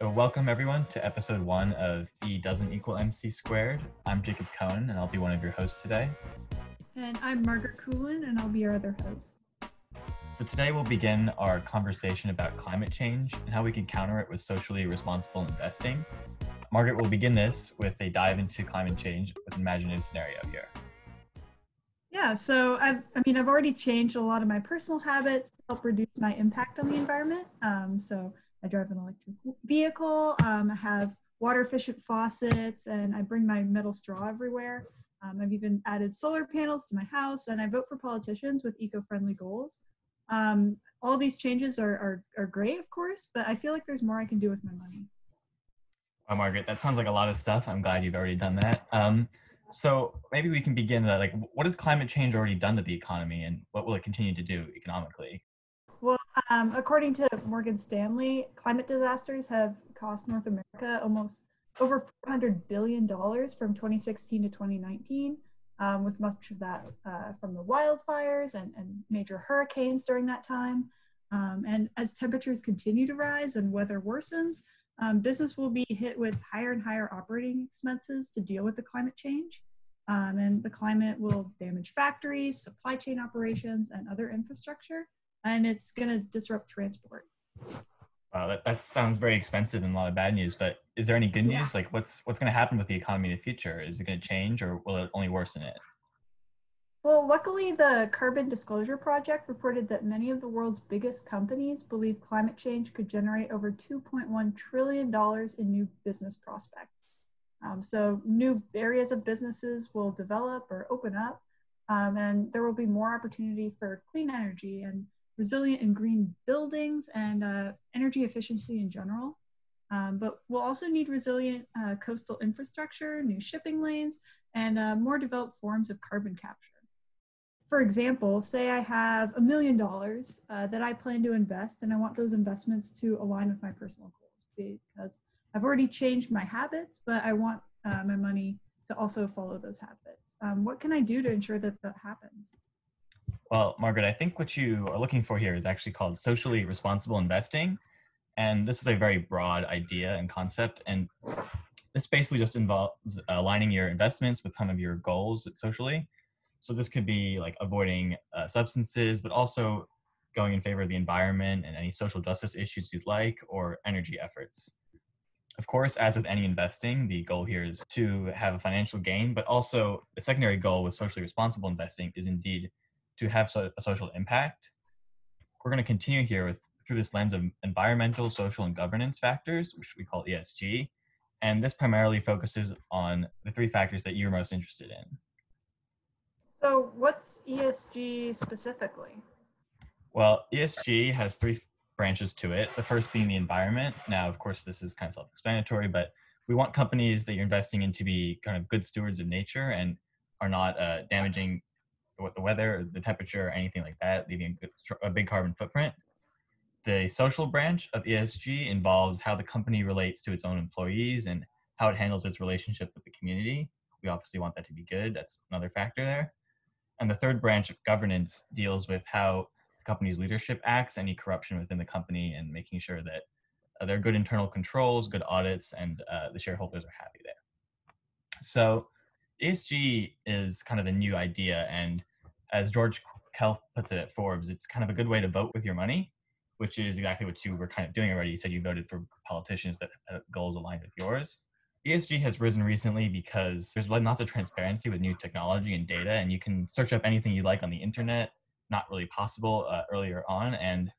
So welcome everyone to episode 1 of E doesn't equal MC squared. I'm Jacob Cohen and I'll be one of your hosts today. And I'm Margaret Koulen and I'll be your other host. So today we'll begin our conversation about climate change and how we can counter it with socially responsible investing. Margaret will begin this with a dive into climate change with an imaginative scenario here. Yeah, so I've already changed a lot of my personal habits to help reduce my impact on the environment. So I drive an electric vehicle, I have water efficient faucets, and I bring my metal straw everywhere. I've even added solar panels to my house, and I vote for politicians with eco-friendly goals. All these changes are great, of course, but I feel like there's more I can do with my money. Wow, Margaret, that sounds like a lot of stuff. I'm glad you've already done that. So maybe we can begin what has climate change already done to the economy and what will it continue to do economically? Well, according to Morgan Stanley, climate disasters have cost North America almost over $400 billion from 2016 to 2019, with much of that from the wildfires and major hurricanes during that time. And as temperatures continue to rise and weather worsens, business will be hit with higher and higher operating expenses to deal with the climate change. And the climate will damage factories, supply chain operations, and other infrastructure. And it's going to disrupt transport. Wow, that sounds very expensive and a lot of bad news, but is there any good news? Like what's going to happen with the economy in the future? Is it going to change or will it only worsen it? Well, luckily, the Carbon Disclosure Project reported that many of the world's biggest companies believe climate change could generate over $2.1 trillion in new business prospects. So new areas of businesses will develop or open up, and there will be more opportunity for clean energy and resilient and green buildings and energy efficiency in general. But we'll also need resilient coastal infrastructure, new shipping lanes, and more developed forms of carbon capture. For example, say I have $1 million that I plan to invest, and I want those investments to align with my personal goals because I've already changed my habits, but I want my money to also follow those habits. What can I do to ensure that that happens? Well, Margaret, I think what you are looking for here is actually called socially responsible investing. And this is a very broad idea and concept. And this basically just involves aligning your investments with some of your goals socially. So this could be like avoiding substances, but also going in favor of the environment and any social justice issues you'd like, or energy efforts. Of course, as with any investing, the goal here is to have a financial gain, but also the secondary goal with socially responsible investing is indeed to have a social impact. We're going to continue here through this lens of environmental, social, and governance factors, which we call ESG. And this primarily focuses on the 3 factors that you're most interested in. So what's ESG specifically? Well, ESG has 3 branches to it. The first being the environment. Now, of course, this is kind of self-explanatory, but we want companies that you're investing in to be kind of good stewards of nature and are not damaging the weather, or the temperature, or anything like that, leaving a big carbon footprint. The social branch of ESG involves how the company relates to its own employees and how it handles its relationship with the community. We obviously want that to be good. That's another factor there. And the third branch of governance deals with how the company's leadership acts, any corruption within the company, and making sure that there are good internal controls, good audits, and the shareholders are happy there. So ESG is kind of a new idea, and as George Kelf puts it at Forbes, it's kind of a good way to vote with your money, which is exactly what you were kind of doing already. You said you voted for politicians that have goals aligned with yours. ESG has risen recently because there's lots of transparency with new technology and data, and you can search up anything you like on the internet, not really possible earlier on. And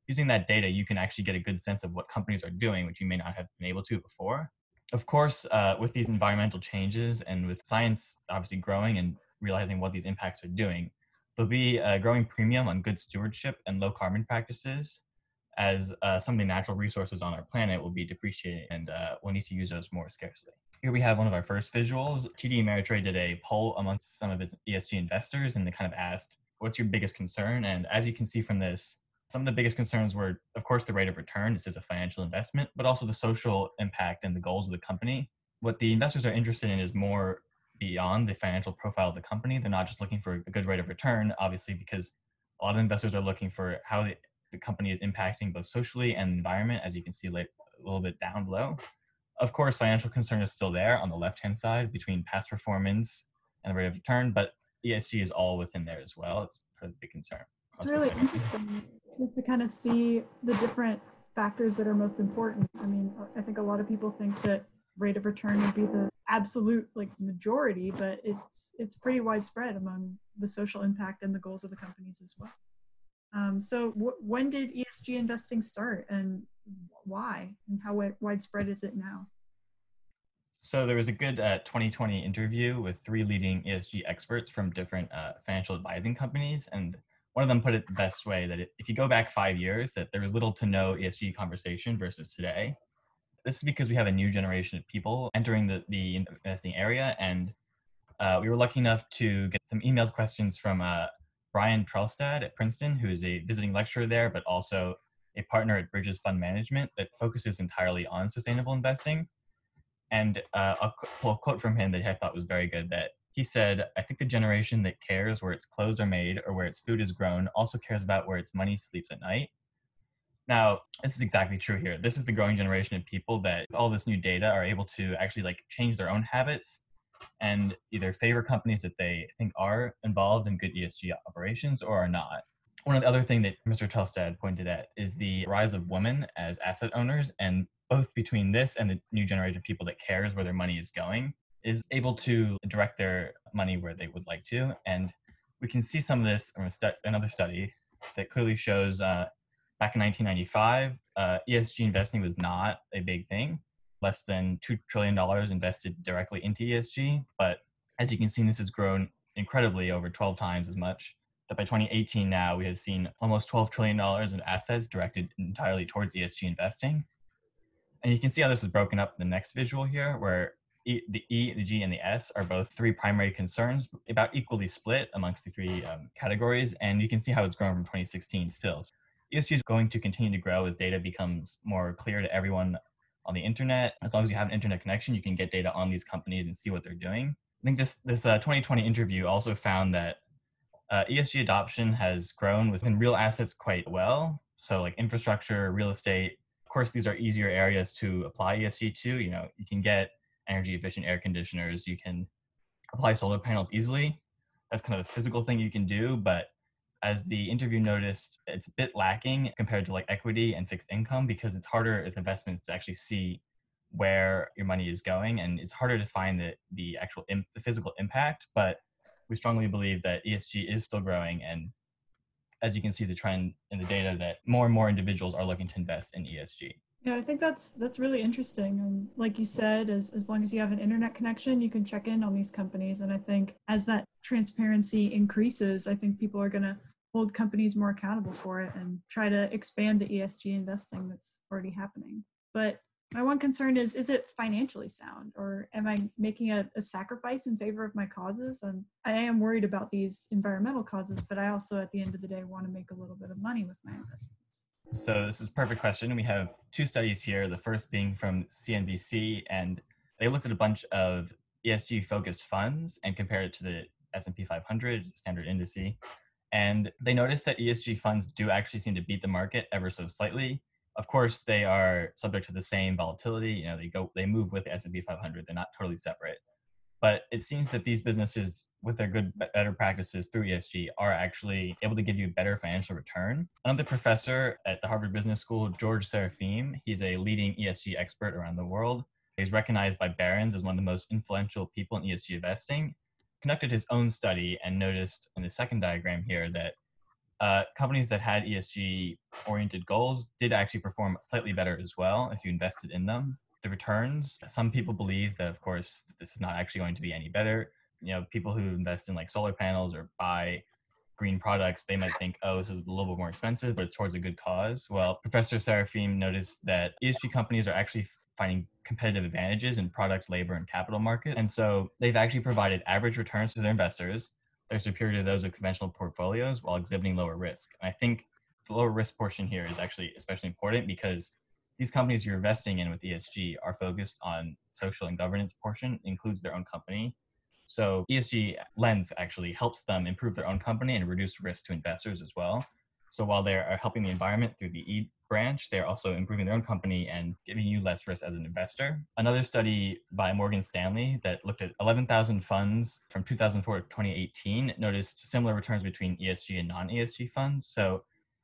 using that data, you can actually get a good sense of what companies are doing, which you may not have been able to before. Of course, with these environmental changes and with science obviously growing and realizing what these impacts are doing, there'll be a growing premium on good stewardship and low carbon practices, as some of the natural resources on our planet will be depreciated and we'll need to use those more scarcely. Here we have one of our first visuals. TD Ameritrade did a poll amongst some of its ESG investors, and they kind of asked, what's your biggest concern? And as you can see from this, some of the biggest concerns were, of course, the rate of return. This is a financial investment, but also the social impact and the goals of the company. What the investors are interested in is more beyond the financial profile of the company. They're not just looking for a good rate of return, obviously, because a lot of investors are looking for how the company is impacting both socially and the environment, as you can see little bit down below. Of course, financial concern is still there on the left-hand side between past performance and the rate of return, but ESG is all within there as well. It's part of the big concern. It's really interesting just to kind of see the different factors that are most important. I mean, I think a lot of people think that rate of return would be the absolute like majority, but it's pretty widespread among the social impact and the goals of the companies as well. So when did ESG investing start, and why, and how widespread is it now? So there was a good 2020 interview with 3 leading ESG experts from different financial advising companies, and one of them put it the best way that if you go back 5 years, that there was little to no ESG conversation versus today. This is because we have a new generation of people entering the investing area, and we were lucky enough to get some emailed questions from Brian Trelstad at Princeton, who is a visiting lecturer there, but also a partner at Bridges Fund Management that focuses entirely on sustainable investing. And I'll pull a quote from him that I thought was very good, that he said, "I think the generation that cares where its clothes are made or where its food is grown also cares about where its money sleeps at night." Now, this is exactly true here. This is the growing generation of people that with all this new data are able to actually like change their own habits and either favor companies that they think are involved in good ESG operations or are not. One of the other thing that Mr. Telstad pointed at is the rise of women as asset owners, and both between this and the new generation of people that cares where their money is going is able to direct their money where they would like to. And we can see some of this from another study that clearly shows back in 1995, ESG investing was not a big thing. Less than $2 trillion invested directly into ESG. But as you can see, this has grown incredibly over 12 times as much. That by 2018 now, we have seen almost $12 trillion in assets directed entirely towards ESG investing. And you can see how this is broken up in the next visual here, where the E, the G, and the S are both 3 primary concerns, about equally split amongst the 3 categories. And you can see how it's grown from 2016 still. So ESG is going to continue to grow as data becomes more clear to everyone on the internet. As long as you have an internet connection, you can get data on these companies and see what they're doing. I think this 2020 interview also found that ESG adoption has grown within real assets quite well. So like infrastructure, real estate. Of course, these are easier areas to apply ESG to. You know, you can get energy efficient air conditioners. You can apply solar panels easily. That's kind of a physical thing you can do. But as the interview noticed, it's a bit lacking compared to like equity and fixed income, because it's harder with investments to actually see where your money is going, and it's harder to find the actual the physical impact. But we strongly believe that ESG is still growing, and as you can see the trend in the data, that more and more individuals are looking to invest in ESG. Yeah, I think that's really interesting. And like you said, as long as you have an internet connection, you can check in on these companies. And I think as that transparency increases, I think people are going to hold companies more accountable for it and try to expand the ESG investing that's already happening. But my one concern is it financially sound, or am I making a sacrifice in favor of my causes? And I am worried about these environmental causes, but I also, at the end of the day, want to make a little bit of money with my investments. So this is a perfect question. We have 2 studies here, the first being from CNBC, and they looked at a bunch of ESG focused funds and compared it to the S&P 500 standard indice. And they noticed that ESG funds do actually seem to beat the market ever so slightly. Of course, they are subject to the same volatility. You know, they move with the S&P 500. They're not totally separate. But it seems that these businesses, with their better practices through ESG, are actually able to give you a better financial return. Another professor at the Harvard Business School, George Serafeim, he's a leading ESG expert around the world. He's recognized by Barron's as one of the most influential people in ESG investing. Conducted his own study and noticed in the second diagram here that companies that had ESG-oriented goals did actually perform slightly better as well if you invested in them. The returns, some people believe that, of course, this is not actually going to be any better. You know, people who invest in like solar panels or buy green products, they might think, oh, this is a little bit more expensive, but it's towards a good cause. Well, Professor Serafeim noticed that ESG companies are actually finding competitive advantages in product, labor, and capital markets. And so they've actually provided average returns to their investors. They're superior to those of conventional portfolios while exhibiting lower risk. And I think the lower risk portion here is actually especially important, because these companies you're investing in with ESG are focused on social and governance portion, includes their own company. So ESG lens actually helps them improve their own company and reduce risk to investors as well. So while they are helping the environment through the E branch, they're also improving their own company and giving you less risk as an investor. Another study by Morgan Stanley that looked at 11,000 funds from 2004 to 2018 noticed similar returns between ESG and non-ESG funds. So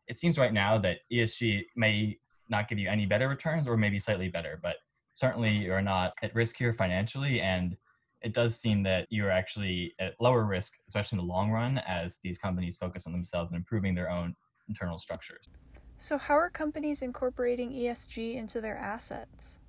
it seems right now that ESG may not give you any better returns or maybe slightly better, but certainly you're not at risk here financially. And it does seem that you're actually at lower risk, especially in the long run, as these companies focus on themselves and improving their own internal structures. So how are companies incorporating ESG into their assets?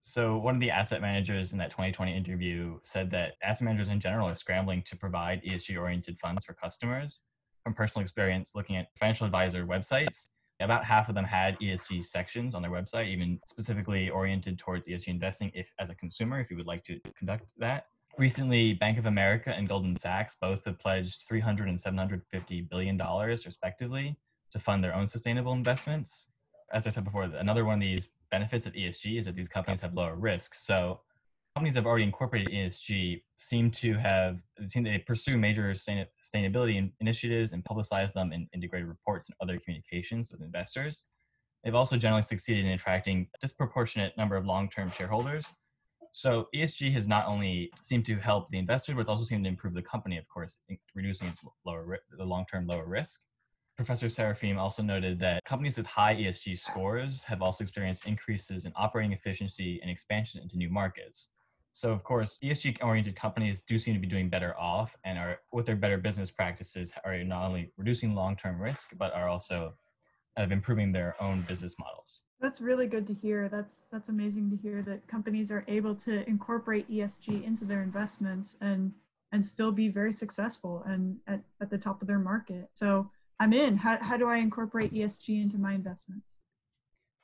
So one of the asset managers in that 2020 interview said that asset managers in general are scrambling to provide ESG-oriented funds for customers. From personal experience looking at financial advisor websites, about half of them had ESG sections on their website, even specifically oriented towards ESG investing if as a consumer, if you would like to conduct that. Recently, Bank of America and Goldman Sachs both have pledged $300 and $750 billion respectively to fund their own sustainable investments. As I said before, another one of these benefits of ESG is that these companies have lower risk. So companies that have already incorporated ESG seem to pursue major sustainability initiatives and publicize them in integrated reports and other communications with investors. They've also generally succeeded in attracting a disproportionate number of long-term shareholders. So ESG has not only seemed to help the investor, but it's also seemed to improve the company, of course, reducing its the long-term lower risk. Professor Serafim also noted that companies with high ESG scores have also experienced increases in operating efficiency and expansion into new markets. So, of course, ESG-oriented companies do seem to be doing better off and are, with their better business practices, are not only reducing long-term risk, but are also improving their own business models. That's really good to hear. That's amazing to hear that companies are able to incorporate ESG into their investments and still be very successful and at the top of their market. So I'm in. How do I incorporate ESG into my investments?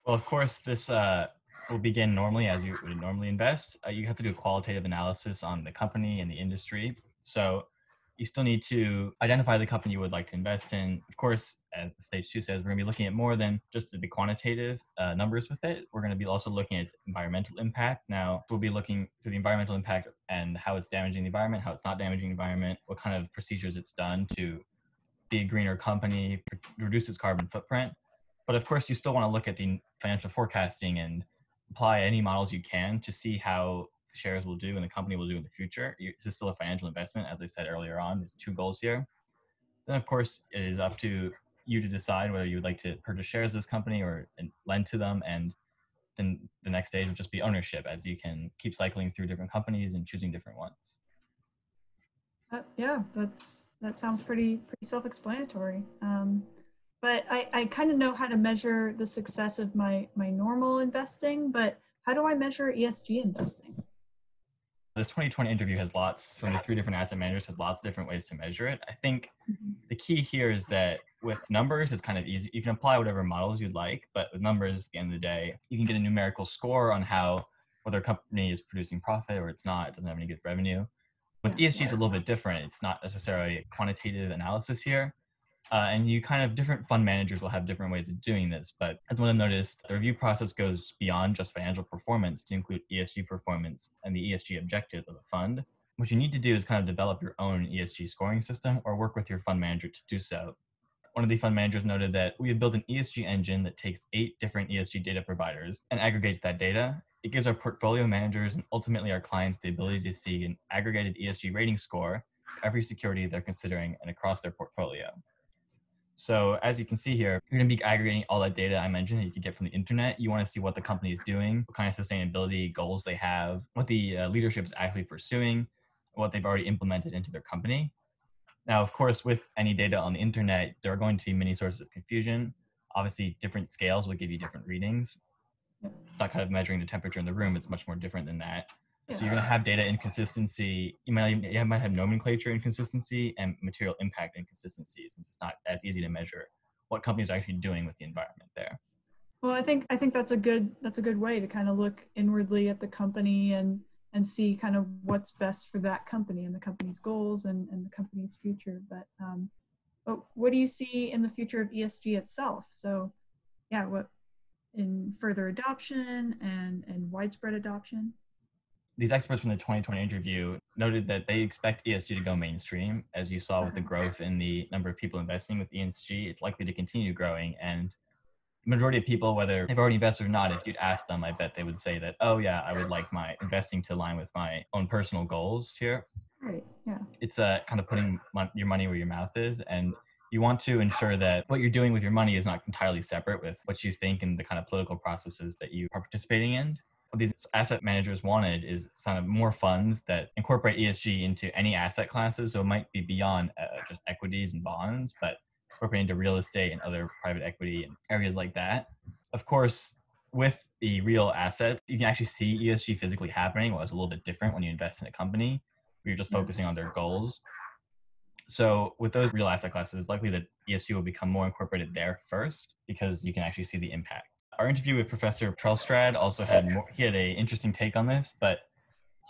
Well, of course, this will begin normally as you would normally invest. You have to do a qualitative analysis on the company and the industry. So you still need to identify the company you would like to invest in. Of course, as stage 2 says, we're going to be looking at more than just the quantitative numbers with it. We're going to be also looking at its environmental impact. Now, we'll be looking through the environmental impact and how it's damaging the environment, how it's not damaging the environment, what kind of procedures it's done to be a greener company, reduce its carbon footprint. But of course, you still want to look at the financial forecasting and apply any models you can to see how the shares will do and the company will do in the future. This is still a financial investment, as I said earlier on. There's 2 goals here. Then, of course, it is up to you to decide whether you would like to purchase shares of this company or lend to them. And then the next stage would just be ownership, as you can keep cycling through different companies and choosing different ones. Yeah, that sounds pretty self-explanatory. But I kind of know how to measure the success of my normal investing, but how do I measure ESG investing? This 2020 interview has lots from the 3 different asset managers, has lots of different ways to measure it. I think the key here is that with numbers, it's kind of easy. You can apply whatever models you'd like, but with numbers, at the end of the day, you can get a numerical score on whether a company is producing profit or it's not, it doesn't have any good revenue. With ESG, it's a little bit different. It's not necessarily a quantitative analysis here. And different fund managers will have different ways of doing this. But as one have noticed, the review process goes beyond just financial performance to include ESG performance and the ESG objectives of the fund. What you need to do is kind of develop your own ESG scoring system or work with your fund manager to do so. One of the fund managers noted that we have built an ESG engine that takes 8 different ESG data providers and aggregates that data. It gives our portfolio managers and ultimately our clients the ability to see an aggregated ESG rating score for every security they're considering and across their portfolio. So as you can see here, you're going to be aggregating all that data I mentioned that you could get from the internet. You want to see what the company is doing, what kind of sustainability goals they have, what the leadership is actually pursuing, what they've already implemented into their company. Now, of course, with any data on the internet, there are going to be many sources of confusion. Obviously, different scales will give you different readings. It's not kind of measuring the temperature in the room. It's much more different than that. So you're going to have data inconsistency. You might have nomenclature inconsistency and material impact inconsistency, since it's not as easy to measure what companies are actually doing with the environment there. Well, I think that's a good way to kind of look inwardly at the company and see kind of what's best for that company and the company's goals and the company's future. But what do you see in the future of ESG itself? So, yeah, what in further adoption and widespread adoption? these experts from the 2020 interview noted that they expect ESG to go mainstream. As you saw with the growth in the number of people investing with ESG, it's likely to continue growing. And the majority of people, whether they've already invested or not, if you'd ask them, I bet they would say that, oh yeah, I would like my investing to align with my own personal goals here. Right. Yeah. It's kind of putting your money where your mouth is, and you want to ensure that what you're doing with your money is not entirely separate with what you think and the kind of political processes that you are participating in. What these asset managers wanted is kind of more funds that incorporate ESG into any asset classes. So it might be beyond just equities and bonds, but incorporating into real estate and other private equity and areas like that. Of course, with the real assets, you can actually see ESG physically happening. Well, it's a little bit different when you invest in a company where you're just focusing on their goals. So with those real asset classes, it's likely that ESG will become more incorporated there first because you can actually see the impact. Our interview with Professor Trelstrad also had he had an interesting take on this, but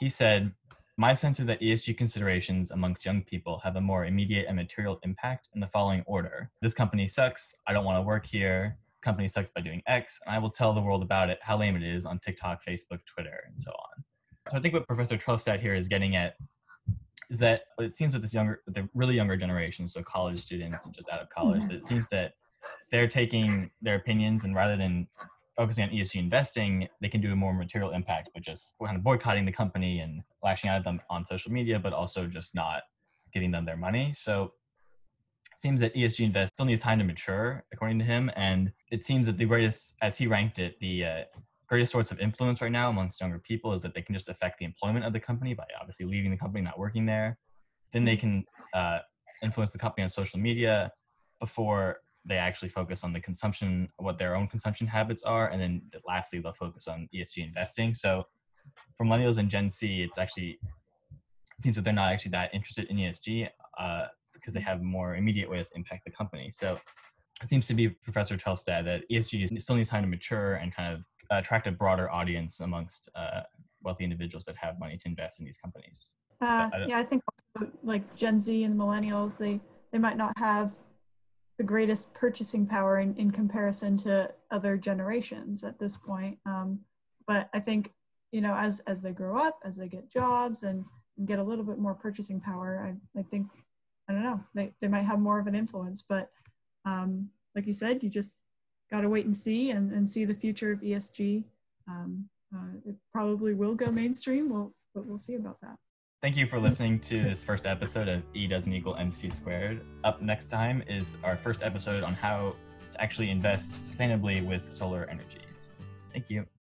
he said, my sense is that ESG considerations amongst young people have a more immediate and material impact in the following order. This company sucks. I don't want to work here. Company sucks by doing X, and I will tell the world about it, how lame it is on TikTok, Facebook, Twitter, and so on. So I think what Professor Trelstrad here is getting at is that it seems with the really younger generation, so college students and just out of college, it seems that they're taking their opinions and rather than focusing on ESG investing, they can do a more material impact by just kind of boycotting the company and lashing out at them on social media, but also just not giving them their money. So it seems that ESG Invest still needs time to mature, according to him. And it seems that the greatest, as he ranked it, the greatest source of influence right now amongst younger people is that they can just affect the employment of the company by obviously leaving the company, not working there. Then they can influence the company on social media before they actually focus on the consumption, what their own consumption habits are. And then lastly, they'll focus on ESG investing. So for millennials and Gen Z, it seems that they're not actually that interested in ESG because they have more immediate ways to impact the company. So it seems to be Professor Trelstad that ESG still needs time to mature and kind of attract a broader audience amongst wealthy individuals that have money to invest in these companies. I think also, like Gen Z and millennials, they might not have the greatest purchasing power in comparison to other generations at this point. But I think, as they grow up, as they get jobs and get a little bit more purchasing power, I think, I don't know, they might have more of an influence. But like you said, you just got to wait and see and see the future of ESG. It probably will go mainstream, but we'll see about that. Thank you for listening to this first episode of E doesn't equal MC squared. Up next time is our first episode on how to actually invest sustainably with solar energy. Thank you.